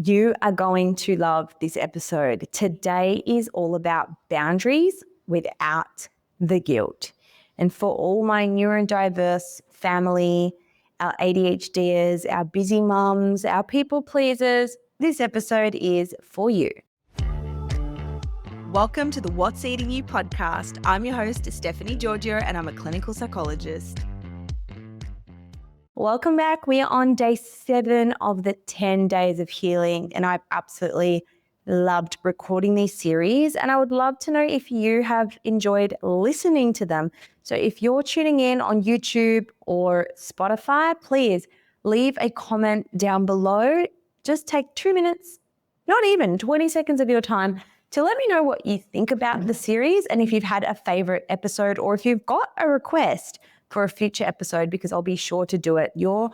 You are going to love this episode. Today is all about boundaries without the guilt. And for all my neurodiverse family, our ADHDers, our busy mums, our people pleasers, this episode is for you. Welcome to the What's Eating You podcast. I'm your host, Stephanie Giorgio, and I'm a clinical psychologist. Welcome back. We are on day 7 of the 10 days of healing, and I've absolutely loved recording these series, and I would love to know if you have enjoyed listening to them. So if you're tuning in on YouTube or Spotify, please leave a comment down below. Just take 2 minutes, not even 20 seconds of your time, to let me know what you think about the series and if you've had a favorite episode or if you've got a request for a future episode, because I'll be sure to do it. Your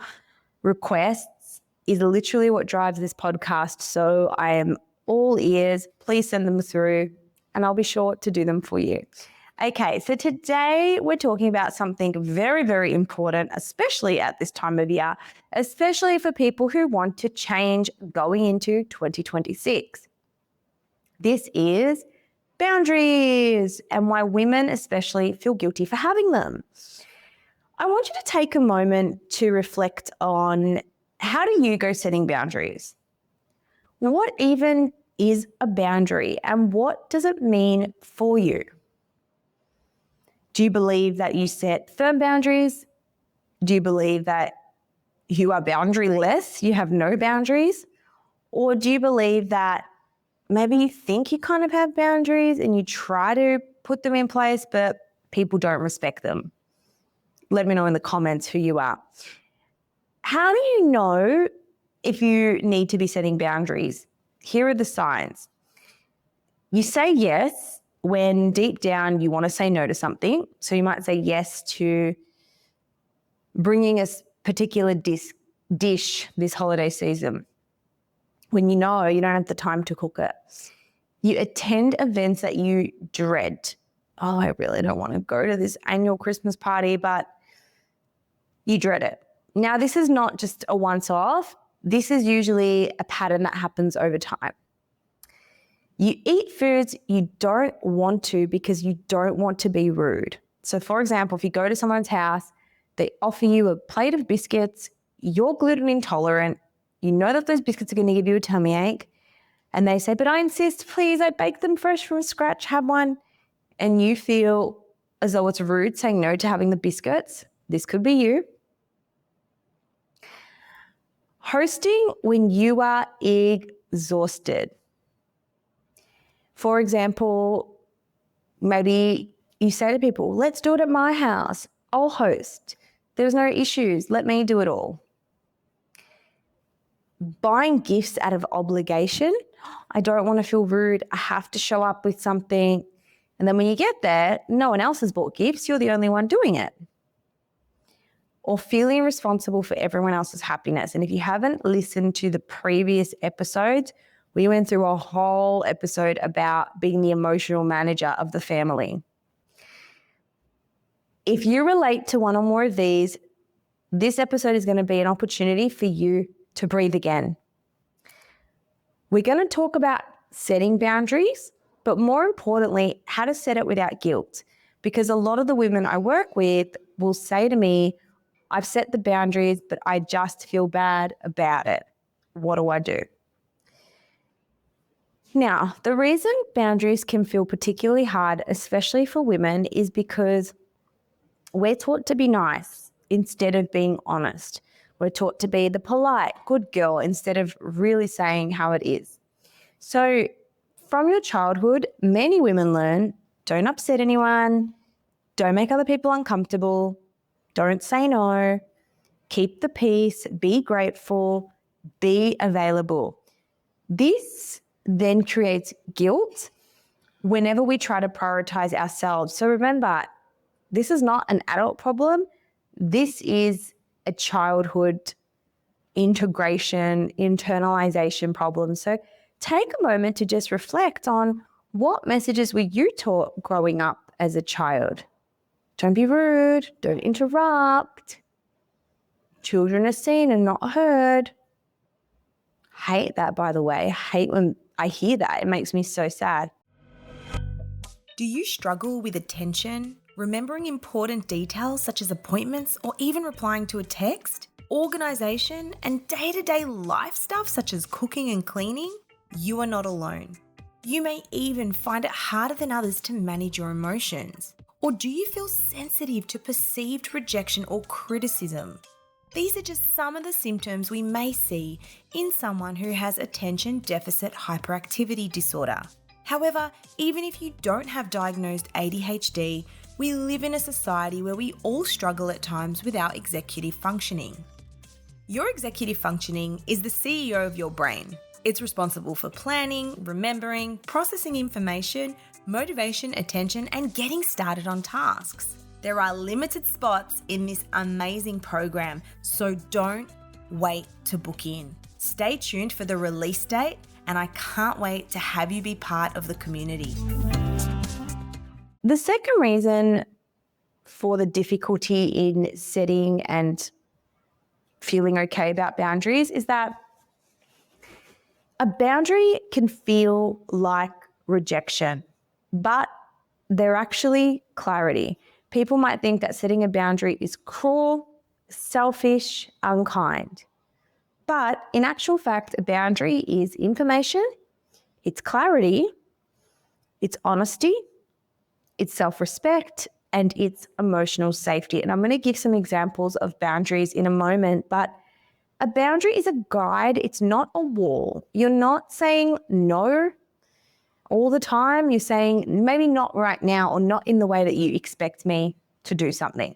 requests is literally what drives this podcast. So I am all ears. Please send them through and I'll be sure to do them for you. Okay, so today we're talking about something very, very important, especially at this time of year, especially for people who want to change going into 2026. This is boundaries and why women especially feel guilty for having them. I want you to take a moment to reflect on, how do you go setting boundaries? What even is a boundary and what does it mean for you? Do you believe that you set firm boundaries? Do you believe that you are boundaryless, you have no boundaries? Or do you believe that maybe you think you kind of have boundaries and you try to put them in place, but people don't respect them? Let me know in the comments who you are. How do you know if you need to be setting boundaries? Here are the signs. You say yes when deep down you want to say no to something. So you might say yes to bringing a particular dish this holiday season when you know you don't have the time to cook it. You attend events that you dread. Oh, I really don't want to go to this annual Christmas party, but you dread it. Now, this is not just a once-off. This is usually a pattern that happens over time. You eat foods you don't want to because you don't want to be rude. So, for example, if you go to someone's house, they offer you a plate of biscuits, you're gluten intolerant, you know that those biscuits are going to give you a tummy ache, and they say, but I insist, please, I bake them fresh from scratch, have one. And you feel as though it's rude saying no to having the biscuits. This could be you. Hosting when you are exhausted. For example, maybe you say to people, let's do it at my house. I'll host. There's no issues. Let me do it all. Buying gifts out of obligation. I don't want to feel rude. I have to show up with something. And then when you get there, no one else has bought gifts. You're the only one doing it. Or feeling responsible for everyone else's happiness. And if you haven't listened to the previous episodes, we went through a whole episode about being the emotional manager of the family. If you relate to one or more of these, this episode is going to be an opportunity for you to breathe again. We're going to talk about setting boundaries, but more importantly, how to set it without guilt. Because a lot of the women I work with will say to me, I've set the boundaries, but I just feel bad about it. What do I do? Now, the reason boundaries can feel particularly hard, especially for women, is because we're taught to be nice instead of being honest. We're taught to be the polite, good girl instead of really saying how it is. So from your childhood, many women learn, don't upset anyone, don't make other people uncomfortable, don't say no, keep the peace, be grateful, be available. This then creates guilt whenever we try to prioritize ourselves. So remember, this is not an adult problem. This is a childhood integration, internalization problem. So take a moment to just reflect on, what messages were you taught growing up as a child? Don't be rude. Don't interrupt. Children are seen and not heard. hate that, by the way. I hate when I hear that. It makes me so sad. Do you struggle with attention, remembering important details such as appointments or even replying to a text, organisation, and day-to-day life stuff such as cooking and cleaning? You are not alone. You may even find it harder than others to manage your emotions. Or do you feel sensitive to perceived rejection or criticism? These are just some of the symptoms we may see in someone who has attention deficit hyperactivity disorder. However, even if you don't have diagnosed ADHD, we live in a society where we all struggle at times with our executive functioning. Your executive functioning is the CEO of your brain. It's responsible for planning, remembering, processing information, motivation, attention, and getting started on tasks. There are limited spots in this amazing program, so don't wait to book in. Stay tuned for the release date, and I can't wait to have you be part of the community. The second reason for the difficulty in setting and feeling okay about boundaries is that a boundary can feel like rejection, but they're actually clarity. People might think that setting a boundary is cruel, selfish, unkind. But in actual fact, a boundary is information, it's clarity, it's honesty, it's self-respect, and it's emotional safety. And I'm going to give some examples of boundaries in a moment, but a boundary is a guide. It's not a wall. You're not saying no all the time. You're saying maybe not right now or not in the way that you expect me to do something.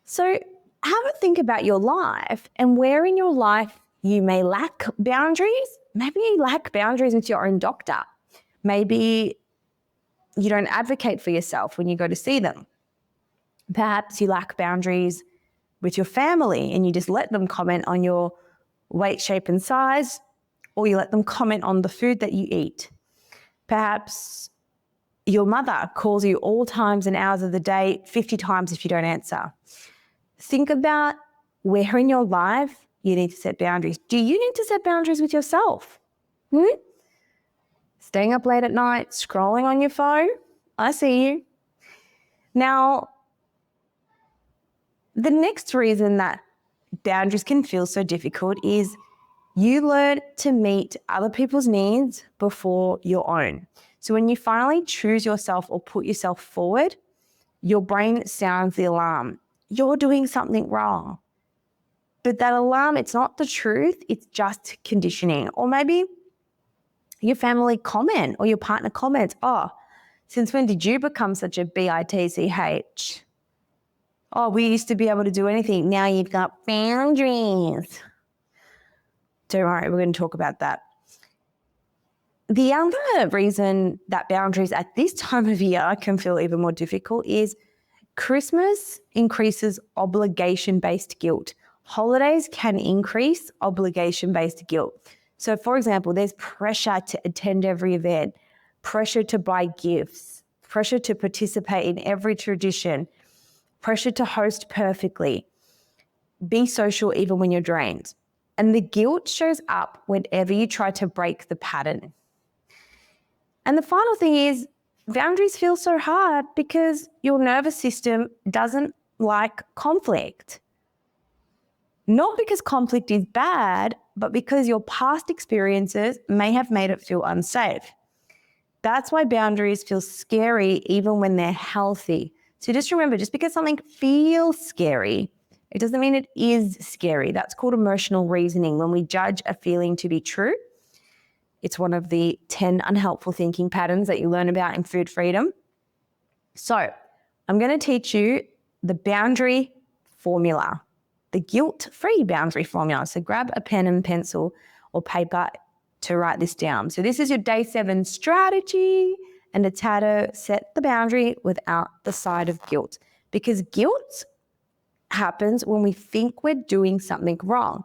So have a think about your life and where in your life you may lack boundaries. Maybe you lack boundaries with your own doctor. Maybe you don't advocate for yourself when you go to see them. Perhaps you lack boundaries with your family and you just let them comment on your weight, shape, and size, or you let them comment on the food that you eat. Perhaps your mother calls you all times and hours of the day, 50 times if you don't answer. Think about where in your life you need to set boundaries. Do you need to set boundaries with yourself? Staying up late at night, scrolling on your phone? I see you. Now, the next reason that boundaries can feel so difficult is you learn to meet other people's needs before your own. So when you finally choose yourself or put yourself forward, your brain sounds the alarm. You're doing something wrong. But that alarm, it's not the truth, it's just conditioning. Or maybe your family comment or your partner comments, oh, since when did you become such a bitch? Oh, we used to be able to do anything. Now you've got boundaries. Don't worry, we're going to talk about that. The other reason that boundaries at this time of year can feel even more difficult is Christmas increases obligation-based guilt. Holidays can increase obligation-based guilt. So, for example, there's pressure to attend every event, pressure to buy gifts, pressure to participate in every tradition, pressure to host perfectly, be social even when you're drained. And the guilt shows up whenever you try to break the pattern. And the final thing is, boundaries feel so hard because your nervous system doesn't like conflict. Not because conflict is bad, but because your past experiences may have made it feel unsafe. That's why boundaries feel scary even when they're healthy. So just remember, just because something feels scary, it doesn't mean it is scary. That's called emotional reasoning. When we judge a feeling to be true, it's one of the 10 unhelpful thinking patterns that you learn about in Food Freedom. So I'm going to teach you the boundary formula, the guilt-free boundary formula. So grab a pen and pencil or paper to write this down. So this is your day 7 strategy, and it's how to set the boundary without the side of guilt. Because guilt happens when we think we're doing something wrong.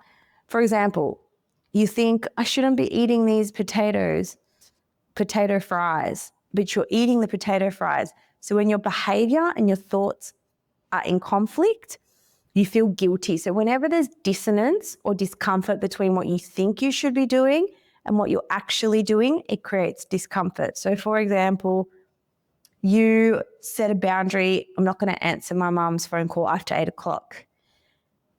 For example, you think, I shouldn't be eating these potato fries, but you're eating the potato fries. So when your behavior and your thoughts are in conflict, You feel guilty. So whenever there's dissonance or discomfort between what you think you should be doing and what you're actually doing, it creates discomfort. So for example, you set a boundary, I'm not going to answer my mum's phone call after 8 o'clock.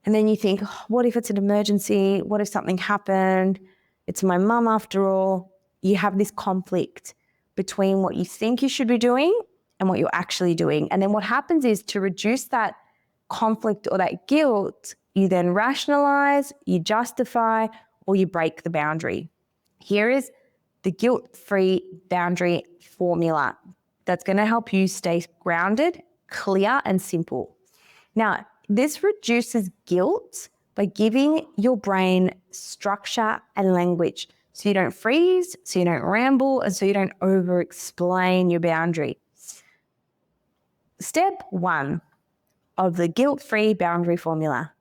And then you think, oh, what if it's an emergency? What if something happened? It's my mum after all. You have this conflict between what you think you should be doing and what you're actually doing. And then what happens is, to reduce that conflict or that guilt, you then rationalize, you justify, or you break the boundary. Here is the guilt-free boundary formula that's going to help you stay grounded, clear, and simple. Now, this reduces guilt by giving your brain structure and language, so you don't freeze, so you don't ramble, and so you don't over-explain your boundary. Step 1 of the guilt-free boundary formula: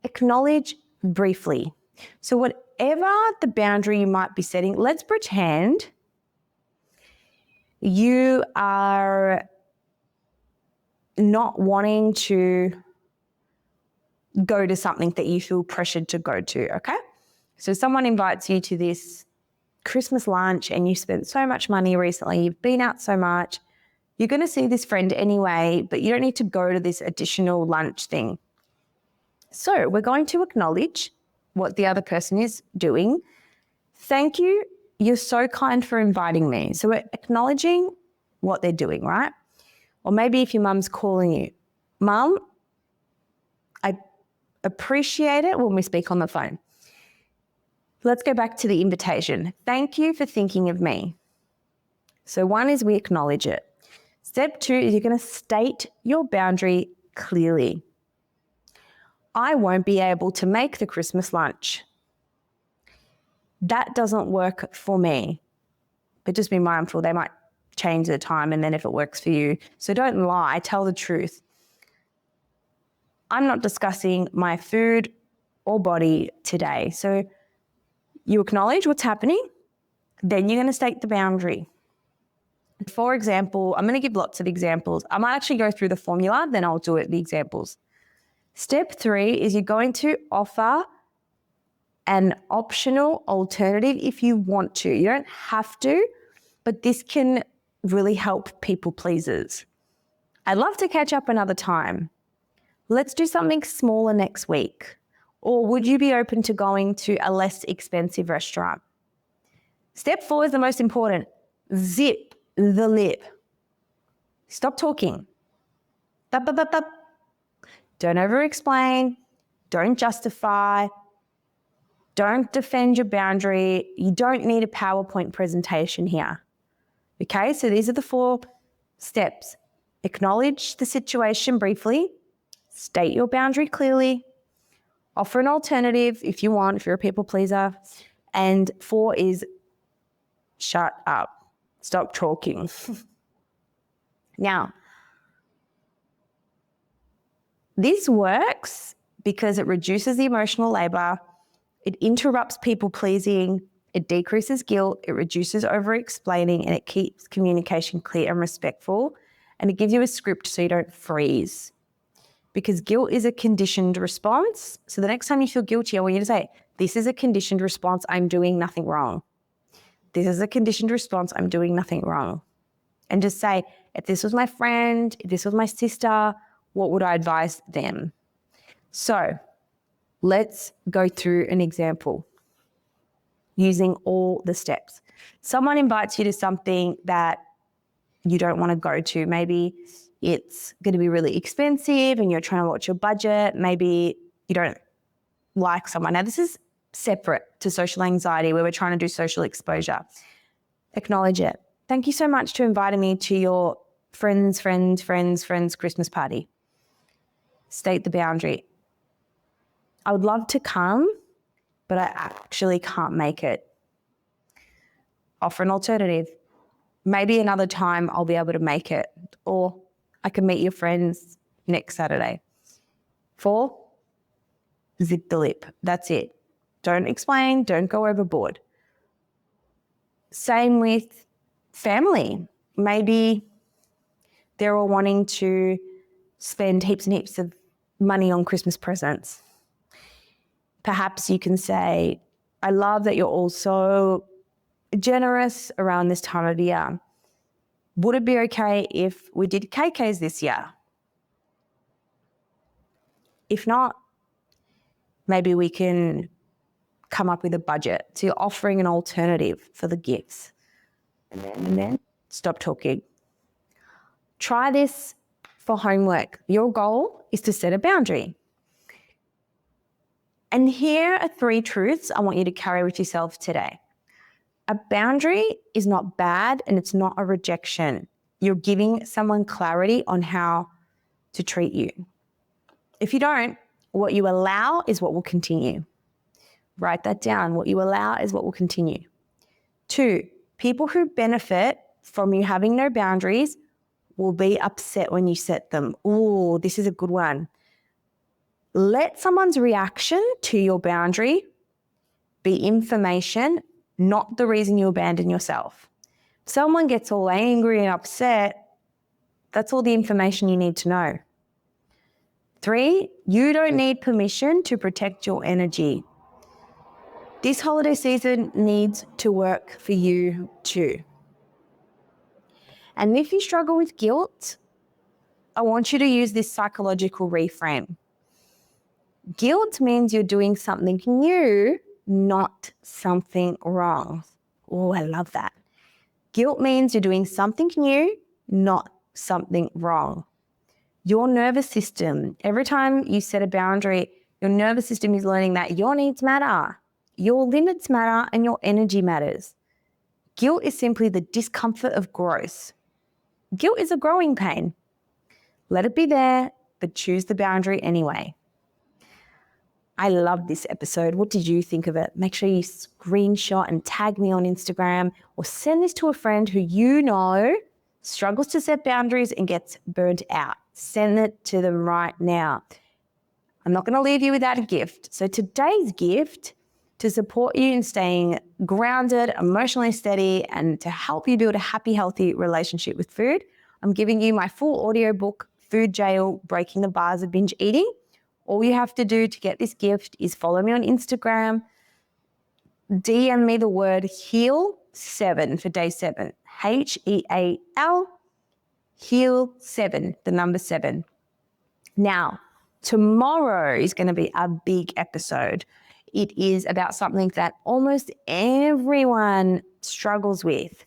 acknowledge briefly. So whatever the boundary you might be setting, let's pretend you are not wanting to go to something that you feel pressured to go to, okay? So someone invites you to this Christmas lunch and you spent so much money recently, you've been out so much, you're going to see this friend anyway, but you don't need to go to this additional lunch thing. So we're going to acknowledge what the other person is doing. Thank you. You're so kind for inviting me. So we're acknowledging what they're doing, right? Or maybe if your mum's calling you, Mum, I appreciate it when we speak on the phone. Let's go back to the invitation. Thank you for thinking of me. So 1 is we acknowledge it. Step 2 is you're going to state your boundary clearly. I won't be able to make the Christmas lunch. That doesn't work for me. But just be mindful, they might change the time and then if it works for you. So don't lie, tell the truth. I'm not discussing my food or body today. So you acknowledge what's happening, then you're going to state the boundary. For example, I'm going to give lots of examples. I might actually go through the formula, then I'll do the examples. Step 3 is you're going to offer an optional alternative if you want to. You don't have to, but this can really help people pleasers. I'd love to catch up another time. Let's do something smaller next week. Or would you be open to going to a less expensive restaurant? Step 4 is the most important. Zip the lip. Stop talking. Don't over-explain. Don't justify. Don't defend your boundary. You don't need a PowerPoint presentation here. Okay, so these are the 4 steps. Acknowledge the situation briefly. State your boundary clearly. Offer an alternative if you want, if you're a people pleaser. And 4 is shut up. Stop talking. Now, this works because it reduces the emotional labor, it interrupts people pleasing, it decreases guilt, it reduces over-explaining, and it keeps communication clear and respectful, and it gives you a script so you don't freeze. Because guilt is a conditioned response. So the next time you feel guilty, I want you to say, this is a conditioned response, I'm doing nothing wrong. This is a conditioned response, I'm doing nothing wrong. And just say, if this was my friend, if this was my sister, what would I advise them? So let's go through an example using all the steps. Someone invites you to something that you don't want to go to. Maybe it's going to be really expensive and you're trying to watch your budget. Maybe you don't like someone. Now, this is separate to social anxiety where we're trying to do social exposure. Acknowledge it. Thank you so much for inviting me to your friend's Christmas party. State the boundary. I would love to come, but I actually can't make it. Offer an alternative. Maybe another time I'll be able to make it, or I can meet your friends next Saturday. 4, zip the lip. That's it. Don't explain. Don't go overboard. Same with family. Maybe they're all wanting to spend heaps and heaps of money on Christmas presents. Perhaps you can say, I love that you're all so generous around this time of year. Would it be okay if we did KKs this year? If not, maybe we can come up with a budget. So you're offering an alternative for the gifts. And then stop talking. Try this for homework. Your goal is to set a boundary. And here are 3 truths I want you to carry with yourself today. A boundary is not bad and it's not a rejection. You're giving someone clarity on how to treat you. If you don't, what you allow is what will continue. Write that down. What you allow is what will continue. 2, people who benefit from you having no boundaries will be upset when you set them. Ooh, this is a good one. Let someone's reaction to your boundary be information, not the reason you abandon yourself. If someone gets all angry and upset, that's all the information you need to know. 3, you don't need permission to protect your energy. This holiday season needs to work for you too. And if you struggle with guilt, I want you to use this psychological reframe. Guilt means you're doing something new, not something wrong. Oh, I love that. Guilt means you're doing something new, not something wrong. Your nervous system, every time you set a boundary, your nervous system is learning that your needs matter, your limits matter, and your energy matters. Guilt is simply the discomfort of growth. Guilt is a growing pain. Let it be there, but choose the boundary anyway. I love this episode. What did you think of it? Make sure you screenshot and tag me on Instagram or send this to a friend who you know struggles to set boundaries and gets burnt out. Send it to them right now. I'm not going to leave you without a gift. So today's gift, to support you in staying grounded, emotionally steady, and to help you build a happy, healthy relationship with food, I'm giving you my full audiobook, Food Jail, Breaking the Bars of Binge Eating. All you have to do to get this gift is follow me on Instagram, DM me the word HEAL7 for day 7, HEAL, HEAL7, the number 7. Now, tomorrow is going to be a big episode. It is about something that almost everyone struggles with.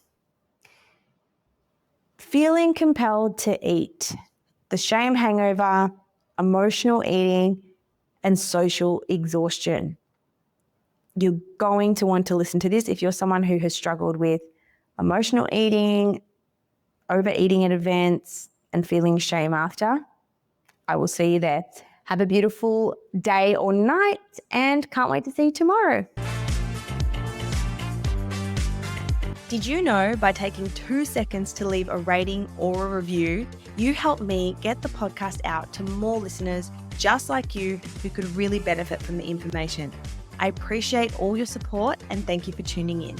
Feeling compelled to eat, the shame hangover, emotional eating, and social exhaustion. You're going to want to listen to this if you're someone who has struggled with emotional eating, overeating at events, and feeling shame after. I will see you there. Have a beautiful day or night, and can't wait to see you tomorrow. Did you know by taking 2 seconds to leave a rating or a review, you help me get the podcast out to more listeners just like you who could really benefit from the information? I appreciate all your support and thank you for tuning in.